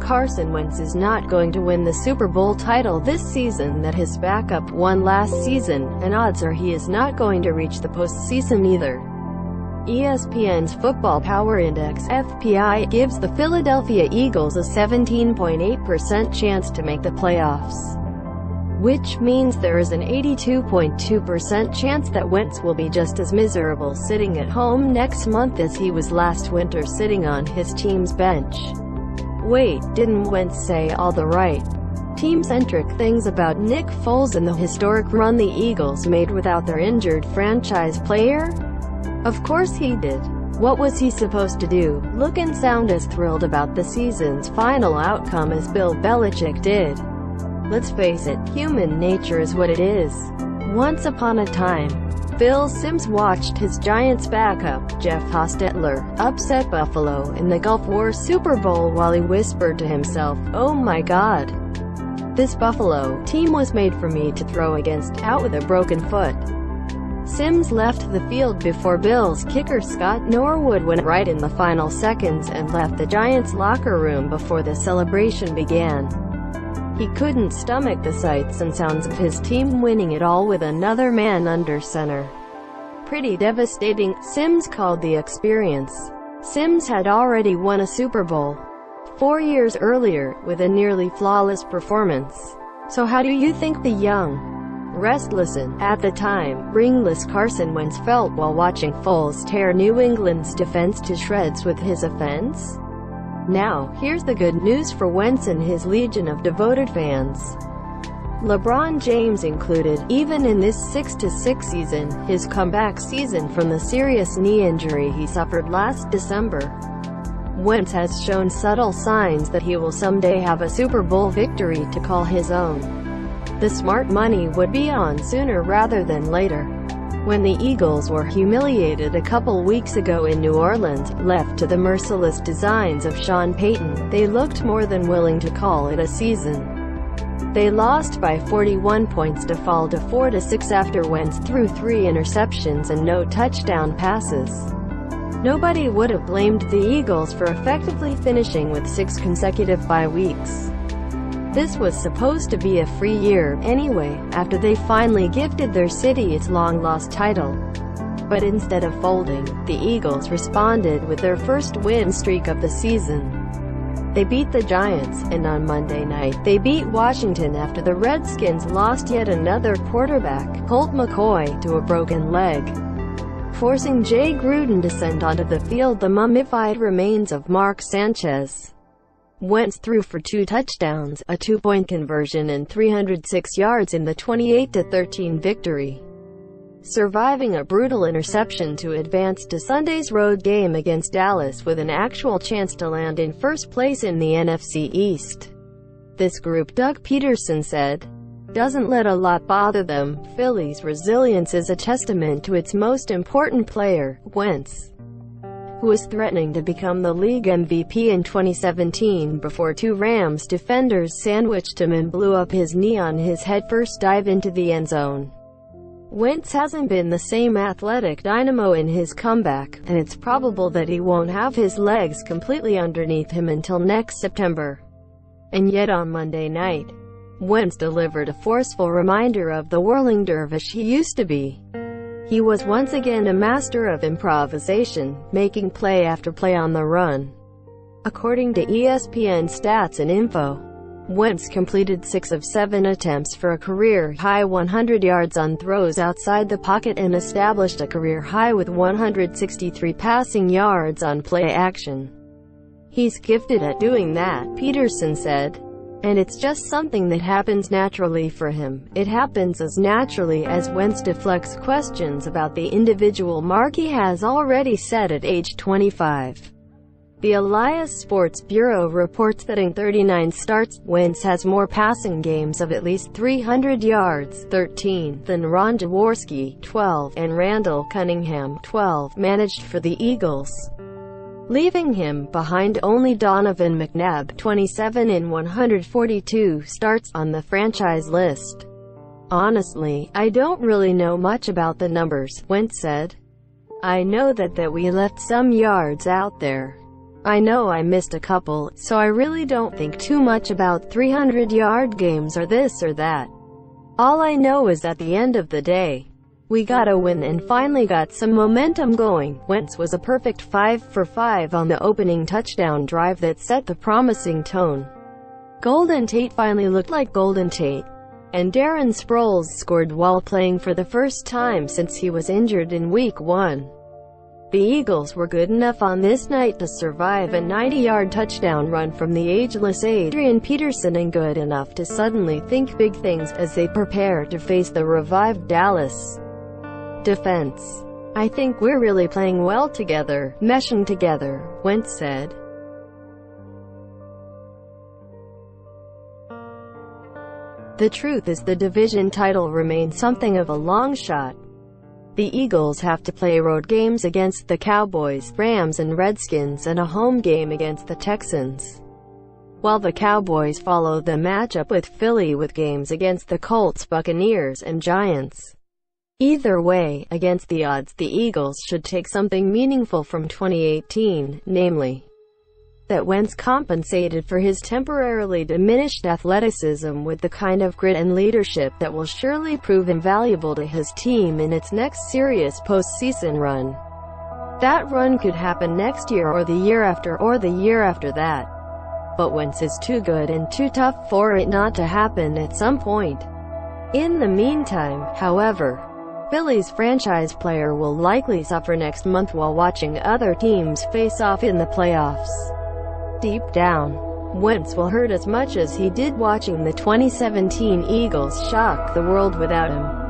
Carson Wentz is not going to win the Super Bowl title this season that his backup won last season, and odds are he is not going to reach the postseason either. ESPN's Football Power Index (FPI) gives the Philadelphia Eagles a 17.8% chance to make the playoffs, which means there is an 82.2% chance that Wentz will be just as miserable sitting at home next month as he was last winter sitting on his team's bench. Wait, didn't Wentz say all the right, team-centric things about Nick Foles and the historic run the Eagles made without their injured franchise player? Of course he did. What was he supposed to do? Look and sound as thrilled about the season's final outcome as Bill Belichick did? Let's face it, human nature is what it is. Once upon a time, Phil Simms watched his Giants backup, Jeff Hostetler, upset Buffalo in the Gulf War Super Bowl while he whispered to himself, "Oh my God. This Buffalo team was made for me to throw against, out with a broken foot." Simms left the field before Bills kicker Scott Norwood went right in the final seconds and left the Giants' locker room before the celebration began. He couldn't stomach the sights and sounds of his team winning it all with another man under center. Pretty devastating, Simms called the experience. Simms had already won a Super Bowl 4 years earlier, with a nearly flawless performance. So how do you think the young, restless and, at the time, ringless Carson Wentz felt while watching Foles tear New England's defense to shreds with his offense? Now, here's the good news for Wentz and his legion of devoted fans, LeBron James included. Even in this 6-6 season, his comeback season from the serious knee injury he suffered last December, Wentz has shown subtle signs that he will someday have a Super Bowl victory to call his own. The smart money would be on sooner rather than later. When the Eagles were humiliated a couple weeks ago in New Orleans, left to the merciless designs of Sean Payton, they looked more than willing to call it a season. They lost by 41 points to fall to 4-6 after Wentz threw 3 interceptions and no touchdown passes. Nobody would have blamed the Eagles for effectively finishing with 6 consecutive bye weeks. This was supposed to be a free year, anyway, after they finally gifted their city its long-lost title. But instead of folding, the Eagles responded with their first win streak of the season. They beat the Giants, and on Monday night, they beat Washington after the Redskins lost yet another quarterback, Colt McCoy, to a broken leg, forcing Jay Gruden to send onto the field the mummified remains of Mark Sanchez. Wentz threw for 2 touchdowns, a 2-point conversion and 306 yards in the 28-13 victory, surviving a brutal interception to advance to Sunday's road game against Dallas with an actual chance to land in first place in the NFC East. This group, Doug Peterson said, doesn't let a lot bother them. Philly's resilience is a testament to its most important player, Wentz, who was threatening to become the league MVP in 2017 before 2 Rams defenders sandwiched him and blew up his knee on his headfirst dive into the end zone. Wentz hasn't been the same athletic dynamo in his comeback, and it's probable that he won't have his legs completely underneath him until next September. And yet on Monday night, Wentz delivered a forceful reminder of the whirling dervish he used to be. He was once again a master of improvisation, making play after play on the run. According to ESPN Stats and Info, Wentz completed 6 of 7 attempts for a career-high 100 yards on throws outside the pocket and established a career-high with 163 passing yards on play action. He's gifted at doing that, Peterson said. And it's just something that happens naturally for him. It happens as naturally as Wentz deflects questions about the individual mark he has already set at age 25. The Elias Sports Bureau reports that in 39 starts, Wentz has more passing games of at least 300 yards, 13, than Ron Jaworski, 12, and Randall Cunningham, 12, managed for the Eagles, leaving him behind only Donovan McNabb, 27 in 142 starts, on the franchise list. Honestly, I don't really know much about the numbers, Wentz said. I know that we left some yards out there. I know I missed a couple, so I really don't think too much about 300-yard games or this or that. All I know is at the end of the day, we got a win and finally got some momentum going. Wentz was a perfect 5 for 5 on the opening touchdown drive that set the promising tone. Golden Tate finally looked like Golden Tate. And Darren Sproles scored while playing for the first time since he was injured in Week 1. The Eagles were good enough on this night to survive a 90-yard touchdown run from the ageless Adrian Peterson and good enough to suddenly think big things as they prepare to face the revived Dallas defense. I think we're really playing well together, meshing together, Wentz said. The truth is the division title remains something of a long shot. The Eagles have to play road games against the Cowboys, Rams and Redskins and a home game against the Texans, while the Cowboys follow the matchup with Philly with games against the Colts, Buccaneers and Giants. Either way, against the odds, the Eagles should take something meaningful from 2018, namely, that Wentz compensated for his temporarily diminished athleticism with the kind of grit and leadership that will surely prove invaluable to his team in its next serious postseason run. That run could happen next year or the year after or the year after that. But Wentz is too good and too tough for it not to happen at some point. In the meantime, however, Philly's franchise player will likely suffer next month while watching other teams face off in the playoffs. Deep down, Wentz will hurt as much as he did watching the 2017 Eagles shock the world without him.